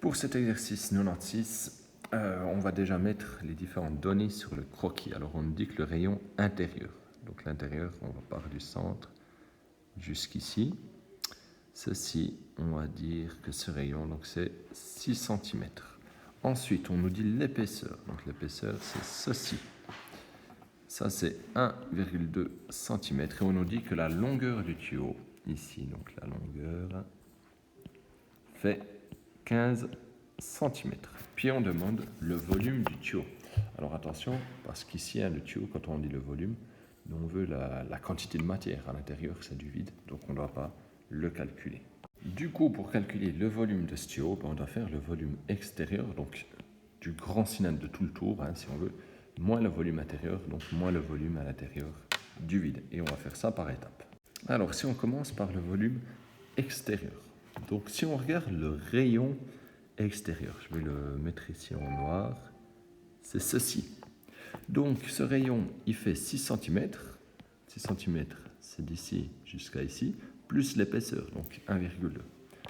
Pour cet exercice 96, on va déjà mettre les différentes données sur le croquis. Alors on nous dit que le rayon intérieur, donc l'intérieur, on va part du centre jusqu'ici. Ceci, on va dire que ce rayon, donc c'est 6 cm. Ensuite, on nous dit l'épaisseur. Donc l'épaisseur, c'est ceci. Ça, c'est 1,2 cm. Et on nous dit que la longueur du tuyau, ici, donc la longueur, fait 15 cm. Puis on demande le volume du tuyau. Alors attention, parce qu'ici, le tuyau, quand on dit le volume, on veut la quantité de matière. À l'intérieur, c'est du vide, donc on ne doit pas le calculer. Du coup, pour calculer le volume de ce tuyau, on doit faire le volume extérieur, donc du grand cylindre de tout le tour, si on veut, moins le volume intérieur, donc moins le volume à l'intérieur du vide. Et on va faire ça par étapes. Alors, si on commence par le volume extérieur, donc si on regarde le rayon extérieur, je vais le mettre ici en noir, c'est ceci. Donc, ce rayon, il fait 6 cm. 6 cm, c'est d'ici jusqu'à ici, plus l'épaisseur, donc 1,2.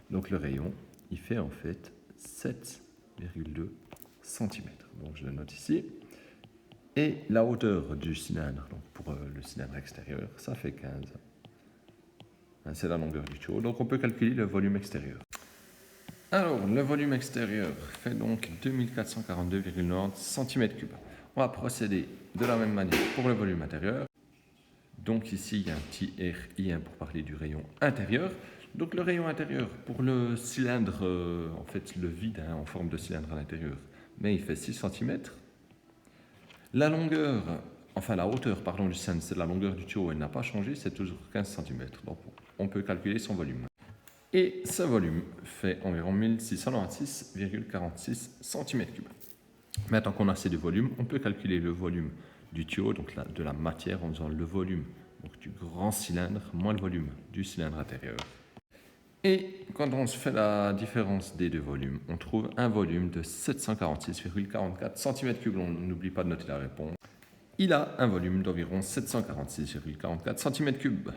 Donc, le rayon, il fait en fait 7,2 cm. Donc, je le note ici. Et la hauteur du cylindre, donc pour le cylindre extérieur, ça fait 15. C'est la longueur du tuyau. Donc, on peut calculer le volume extérieur. Alors, le volume extérieur fait donc 2442,90 cm3. On va procéder de la même manière pour le volume intérieur. Donc ici, il y a un petit RI pour parler du rayon intérieur. Donc le rayon intérieur, pour le cylindre, en fait le vide en forme de cylindre à l'intérieur, mais il fait 6 cm. La longueur, enfin la hauteur pardon, du cylindre, c'est la longueur du tuyau, elle n'a pas changé, c'est toujours 15 cm. Donc on peut calculer son volume. Et ce volume fait environ 1696,46 cm3. Maintenant qu'on a assez de volume, on peut calculer le volume du tuyau, donc de la matière, en faisant le volume donc du grand cylindre moins le volume du cylindre intérieur. Et quand on se fait la différence des deux volumes, on trouve un volume de 746,44 cm3. On n'oublie pas de noter la réponse. Il a un volume d'environ 746,44 cm3.